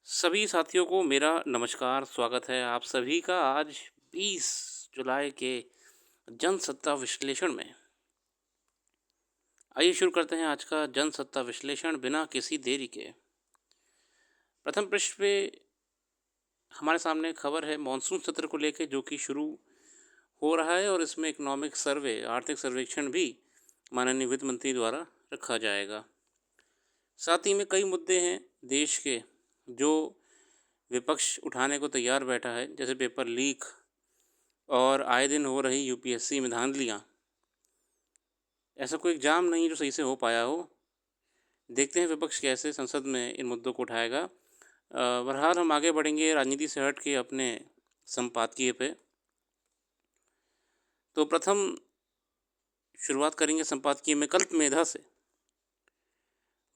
सभी साथियों को मेरा नमस्कार, स्वागत है आप सभी का आज 20 जुलाई के जनसत्ता विश्लेषण में। आइए शुरू करते हैं आज का जनसत्ता विश्लेषण बिना किसी देरी के। प्रथम पृष्ठ पे हमारे सामने खबर है मॉनसून सत्र को लेकर जो कि शुरू हो रहा है और इसमें इकोनॉमिक सर्वे आर्थिक सर्वेक्षण भी माननीय वित्त मंत्री द्वारा रखा जाएगा। साथ ही में कई मुद्दे हैं देश के जो विपक्ष उठाने को तैयार बैठा है, जैसे पेपर लीक और आए दिन हो रही यूपीएससी में धांधलियाँ। ऐसा कोई एग्जाम नहीं जो सही से हो पाया हो। देखते हैं विपक्ष कैसे संसद में इन मुद्दों को उठाएगा। बहरहाल हम आगे बढ़ेंगे राजनीति से हट के अपने संपादकीय पे। तो प्रथम शुरुआत करेंगे संपादकीय में कल्प मेधा से।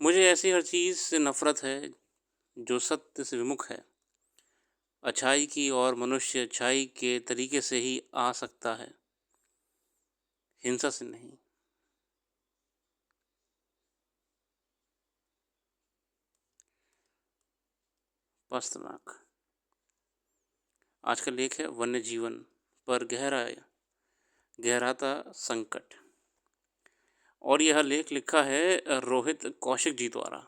मुझे ऐसी हर चीज़ से नफरत है जो सत्य से विमुख है, अच्छाई की और मनुष्य अच्छाई के तरीके से ही आ सकता है, हिंसा से नहीं। पास्टरनाक। आज का लेख है वन्य जीवन पर गहराता संकट, और यह लेख लिखा है रोहित कौशिक जी द्वारा।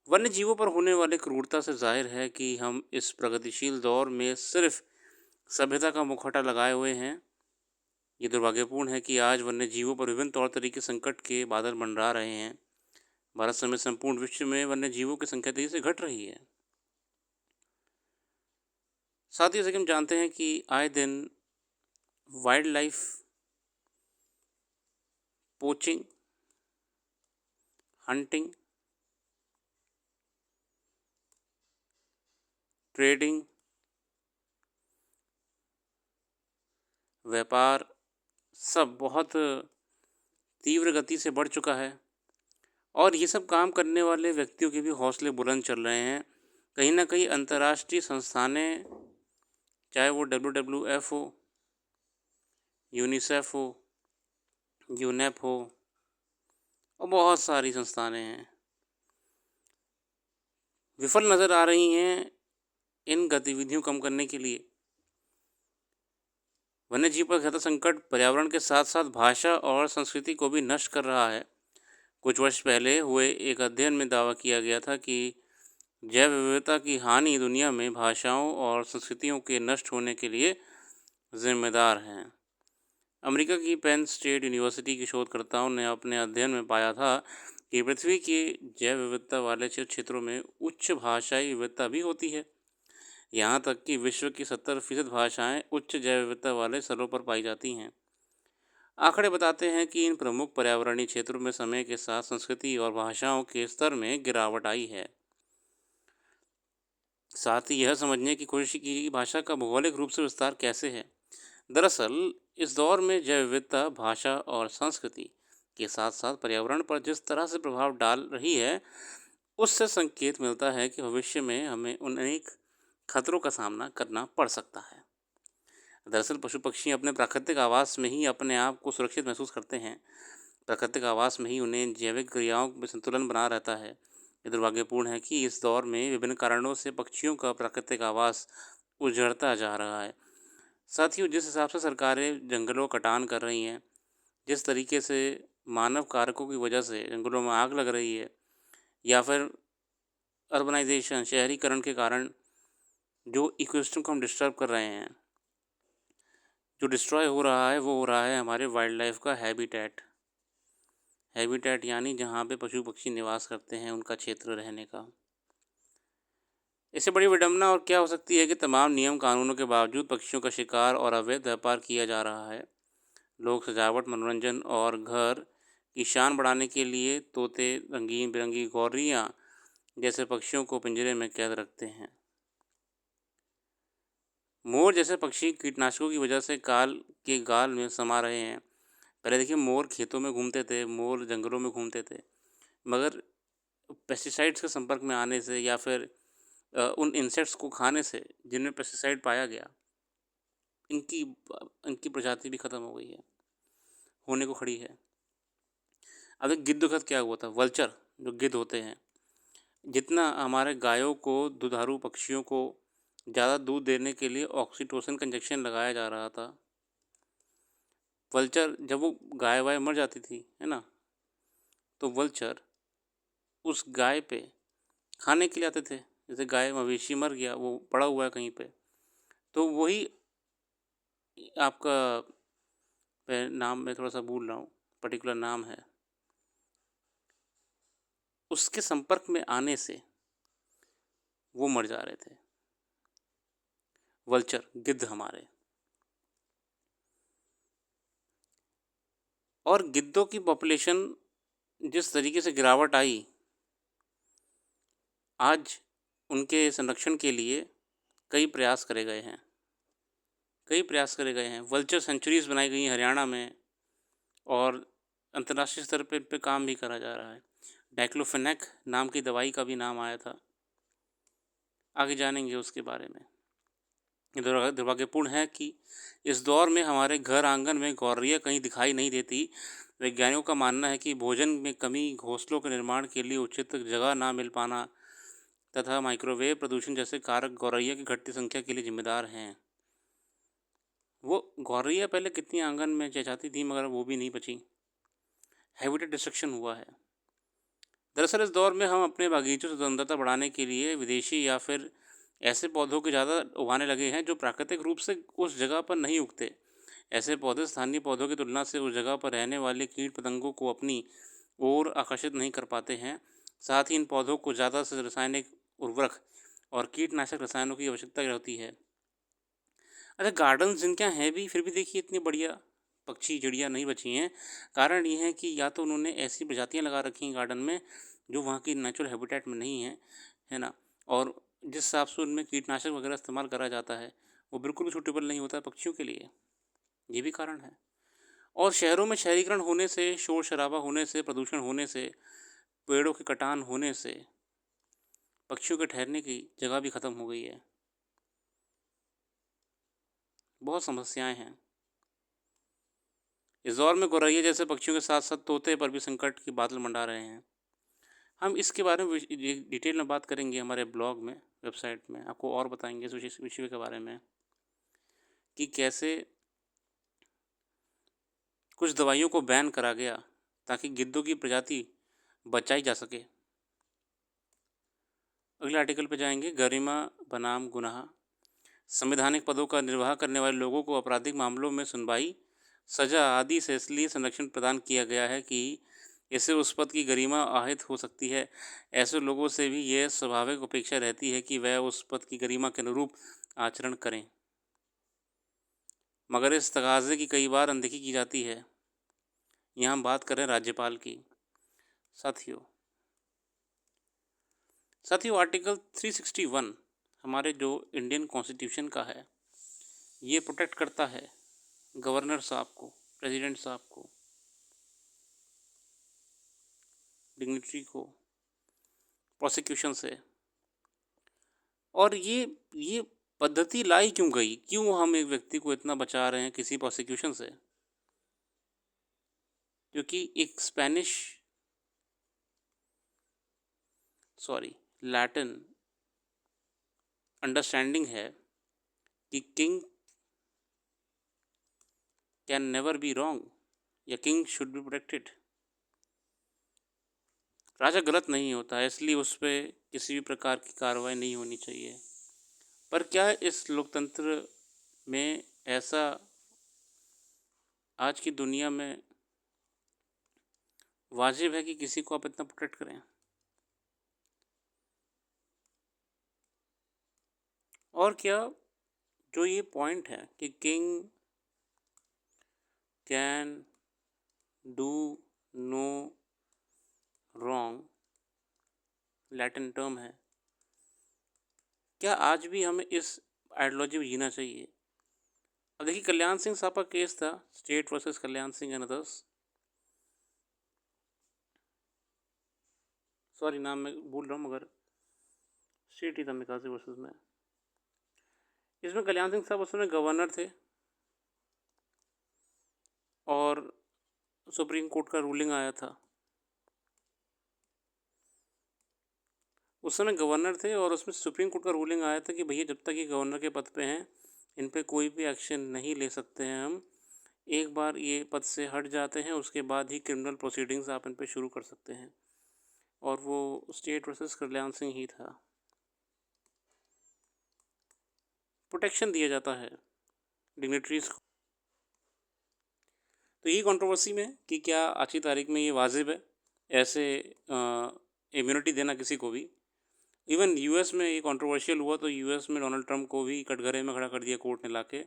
वन्य जीवों पर होने वाली क्रूरता से जाहिर है कि हम इस प्रगतिशील दौर में सिर्फ सभ्यता का मुखौटा लगाए हुए हैं। ये दुर्भाग्यपूर्ण है कि आज वन्य जीवों पर विभिन्न तौर तरीके संकट के बादल मंडरा रहे हैं। भारत समेत संपूर्ण विश्व में वन्य जीवों की संख्या तेजी से घट रही है। साथ ही जैसे कि हम जानते हैं कि आए दिन wild life poaching, hunting, trading, व्यापार सब बहुत तीव्र गति से बढ़ चुका है, और ये सब काम करने वाले व्यक्तियों के भी हौसले बुलंद चल रहे हैं। कहीं ना कहीं अंतर्राष्ट्रीय संस्थानें, चाहे वो WWF हो, यूनिसेफ हो, यूनेप हो, और बहुत सारी संस्थानें हैं, विफल नज़र आ रही हैं इन गतिविधियों कम करने के लिए। वन्यजीव पर घातक संकट पर्यावरण के साथ साथ भाषा और संस्कृति को भी नष्ट कर रहा है। कुछ वर्ष पहले हुए एक अध्ययन में दावा किया गया था कि जैव विविधता की हानि दुनिया में भाषाओं और संस्कृतियों के नष्ट होने के लिए जिम्मेदार हैं। अमेरिका की पेन स्टेट यूनिवर्सिटी के शोधकर्ताओं ने अपने अध्ययन में पाया था कि पृथ्वी के जैव विविधता वाले क्षेत्रों में उच्च भाषाई विविधता भी होती है। यहाँ तक कि विश्व की 70% भाषाएं उच्च जैव विविधता वाले स्थलों पर पाई जाती हैं। आंकड़े बताते हैं कि इन प्रमुख पर्यावरणीय क्षेत्रों में समय के साथ संस्कृति और भाषाओं के स्तर में गिरावट आई है। साथ ही यह समझने की कोशिश की कि भाषा का भौगोलिक रूप से विस्तार कैसे है। दरअसल इस दौर में जैव विविधता भाषा और संस्कृति के साथ साथ पर्यावरण पर जिस तरह से प्रभाव डाल रही है, उससे संकेत मिलता है कि भविष्य में हमें अनेक खतरों का सामना करना पड़ सकता है। दरअसल पशु पक्षी अपने प्राकृतिक आवास में ही अपने आप को सुरक्षित महसूस करते हैं। प्राकृतिक आवास में ही उन्हें जैविक क्रियाओं में संतुलन बना रहता है। ये दुर्भाग्यपूर्ण है कि इस दौर में विभिन्न कारणों से पक्षियों का प्राकृतिक आवास उजड़ता जा रहा है। साथियों, जिस हिसाब से सरकारें जंगलों कटान कर रही हैं, जिस तरीके से मानव कारकों की वजह से जंगलों में आग लग रही है, या फिर अर्बनाइजेशन शहरीकरण के कारण जो इकोसिस्टम को हम डिस्टर्ब कर रहे हैं, जो डिस्ट्रॉय हो रहा है, वो हो रहा है हमारे वाइल्ड लाइफ का हैबिटेट यानी जहाँ पे पशु पक्षी निवास करते हैं, उनका क्षेत्र रहने का। इससे बड़ी विडंबना और क्या हो सकती है कि तमाम नियम कानूनों के बावजूद पक्षियों का शिकार और अवैध व्यापार किया जा रहा है। लोग सजावट, मनोरंजन और घर की शान बढ़ाने के लिए तोते, रंगीन बिरंगी गौरियाँ जैसे पक्षियों को पिंजरे में कैद रखते हैं। मोर जैसे पक्षी कीटनाशकों की वजह से काल के गाल में समा रहे हैं। पहले देखिए, मोर खेतों में घूमते थे, मोर जंगलों में घूमते थे, मगर पेस्टिसाइड्स के संपर्क में आने से या फिर उन इंसेक्ट्स को खाने से जिनमें पेस्टिसाइड पाया गया, इनकी इनकी प्रजाति भी ख़त्म हो गई है, होने को खड़ी है। अब एक गिद्धों के साथ क्या हुआ था, वल्चर जो गिद्ध होते हैं, जितना हमारे गायों को, दुधारू पक्षियों को ज़्यादा दूध देने के लिए ऑक्सीटोसिन का इंजेक्शन लगाया जा रहा था। वल्चर जब वो गाय वाय मर जाती थी, है ना, तो वल्चर उस गाय पे खाने के लिए आते थे। जैसे गाय मवेशी मर गया, वो पड़ा हुआ है कहीं पे, तो वही आपका नाम मैं थोड़ा सा भूल रहा हूँ, पर्टिकुलर नाम है, उसके संपर्क में आने से वो मर जा रहे थे। वल्चर, गिद्ध हमारे। और गिद्धों की पॉपुलेशन जिस तरीके से गिरावट आई, आज उनके संरक्षण के लिए कई प्रयास करे गए हैं। वल्चर सेंचुरीज बनाई गई हैं हरियाणा में, और अंतर्राष्ट्रीय स्तर पे काम भी करा जा रहा है। डाइक्लोफेनेक नाम की दवाई का भी नाम आया था, आगे जानेंगे उसके बारे में। दुर्भाग्यपूर्ण है कि इस दौर में हमारे घर आंगन में गौरैया कहीं दिखाई नहीं देती। वैज्ञानिकों का मानना है कि भोजन में कमी, घोंसलों के निर्माण के लिए उचित जगह ना मिल पाना तथा माइक्रोवेव प्रदूषण जैसे कारक गौरैया की घटती संख्या के लिए जिम्मेदार हैं। वो गौरैया पहले कितनी आंगन में चहचहाती थी, मगर वो भी नहीं बची। हैबिटेट डिस्ट्रक्शन हुआ है। दरअसल इस दौर में हम अपने बागीचों से सुंदरता बढ़ाने के लिए विदेशी या फिर ऐसे पौधों के ज़्यादा उगाने लगे हैं जो प्राकृतिक रूप से उस जगह पर नहीं उगते। ऐसे पौधे स्थानीय पौधों की तुलना से उस जगह पर रहने वाले कीट पतंगों को अपनी ओर आकर्षित नहीं कर पाते हैं। साथ ही इन पौधों को ज़्यादा से रासायनिक उर्वरक और कीटनाशक रसायनों की आवश्यकता रहती है। अच्छा, गार्डन जिनके यहाँ हैं भी, फिर भी देखिए इतनी बढ़िया पक्षी चिड़िया नहीं बची हैं। कारण ये है कि या तो उन्होंने ऐसी प्रजातियाँ लगा रखी हैं गार्डन में जो वहाँ की नेचुरल हैबिटेट में नहीं है, है ना, और जिस हिसाब से उनमें कीटनाशक वगैरह इस्तेमाल करा जाता है वो बिल्कुल भी सूटेबल नहीं होता है पक्षियों के लिए। ये भी कारण है। और शहरों में शहरीकरण होने से, शोर शराबा होने से, प्रदूषण होने से, पेड़ों के कटान होने से पक्षियों के ठहरने की जगह भी ख़त्म हो गई है। बहुत समस्याएं हैं। इस दौर में गौरैया जैसे पक्षियों के साथ साथ तोते पर भी संकट के बादल मंडा रहे हैं। हम इसके बारे में डिटेल में बात करेंगे हमारे ब्लॉग में, वेबसाइट में आपको और बताएंगे इस विषय के बारे में कि कैसे कुछ दवाइयों को बैन करा गया ताकि गिद्धों की प्रजाति बचाई जा सके। अगले आर्टिकल पे जाएंगे, गरिमा बनाम गुनाह। संवैधानिक पदों का निर्वाह करने वाले लोगों को आपराधिक मामलों में सुनवाई, सजा आदि से इसलिए संरक्षण प्रदान किया गया है कि इससे उस पद की गरिमा आहत हो सकती है। ऐसे लोगों से भी यह स्वाभाविक अपेक्षा रहती है कि वह उस पद की गरिमा के अनुरूप आचरण करें, मगर इस तकाज़े की कई बार अनदेखी की जाती है। यहाँ हम बात करें राज्यपाल की। साथियों आर्टिकल 361 हमारे जो इंडियन कॉन्स्टिट्यूशन का है, ये प्रोटेक्ट करता है गवर्नर साहब को, प्रेसिडेंट साहब को, डिग्निटरी को प्रोसिक्यूशन से। और ये पद्धति लाई क्यों गई, क्यों हम एक व्यक्ति को इतना बचा रहे हैं किसी प्रोसिक्यूशन से? क्योंकि एक लैटिन अंडरस्टैंडिंग है कि king can never be wrong, या किंग शुड बी प्रोटेक्टेड। राजा गलत नहीं होता है, इसलिए उस पर किसी भी प्रकार की कार्रवाई नहीं होनी चाहिए। पर क्या इस लोकतंत्र में ऐसा आज की दुनिया में वाजिब है कि किसी को आप इतना प्रोटेक्ट करें? और क्या जो ये पॉइंट है कि king can do no wrong, Latin term है, क्या आज भी हमें इस आइडियोलॉजी में जीना चाहिए? अब देखिए, कल्याण सिंह साहब का केस था, state versus Kalyan Singh and others. Sorry, नाम मैं भूल रहा हूँ, मगर स्टेट ही था मिकासी वर्सेस में। इसमें कल्याण सिंह साहब उस समय गवर्नर थे और सुप्रीम कोर्ट का रूलिंग आया था। उस समय गवर्नर थे और उसमें सुप्रीम कोर्ट का रूलिंग आया था कि भैया जब तक ये गवर्नर के पद पे हैं इन पे कोई भी एक्शन नहीं ले सकते हैं हम। एक बार ये पद से हट जाते हैं उसके बाद ही क्रिमिनल प्रोसीडिंग्स आप इन पे शुरू कर सकते हैं। और वो स्टेट वर्सेस कल्याण सिंह ही था। प्रोटेक्शन दिया जाता है डिग्निटरीज को। तो यही कंट्रोवर्सी में कि क्या आज की तारीख में ये वाजिब है ऐसे इम्यूनिटी देना किसी को भी। इवन यूएस में ये कंट्रोवर्शियल हुआ तो यूएस में डोनाल्ड ट्रंप को भी कटघरे में खड़ा कर दिया कोर्ट ने लाके।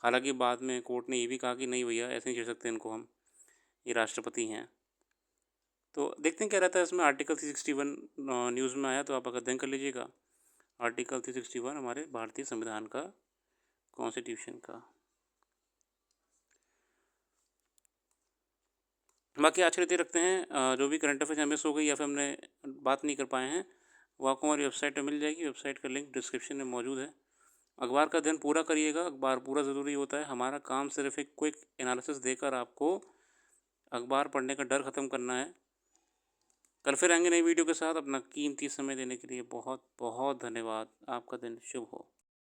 हालांकि बाद में कोर्ट ने ये भी कहा कि नहीं भैया ऐसे नहीं छेड़ सकते इनको हम, ये राष्ट्रपति हैं। तो देखते हैं क्या रहता है इसमें। आर्टिकल 361 न्यूज़ में आया तो आप अध्ययन कर लीजिएगा। आर्टिकल 361 हमारे भारतीय संविधान का, कॉन्स्टिट्यूशन का। बाकी आज के लिए रखते हैं। जो भी करंट अफेयर्स मिस हो गई या फिर हमने बात नहीं कर पाए हैं वो आपको हमारी वेबसाइट पर मिल जाएगी। वेबसाइट का लिंक डिस्क्रिप्शन में मौजूद है। अखबार का अध्ययन पूरा करिएगा, अखबार पूरा ज़रूरी होता है। हमारा काम सिर्फ एक क्विक एनालिसिस देकर आपको अखबार पढ़ने का डर ख़त्म करना है। कल फिर आएंगे नई वीडियो के साथ। अपना कीमती समय देने के लिए बहुत बहुत धन्यवाद। आपका दिन शुभ हो।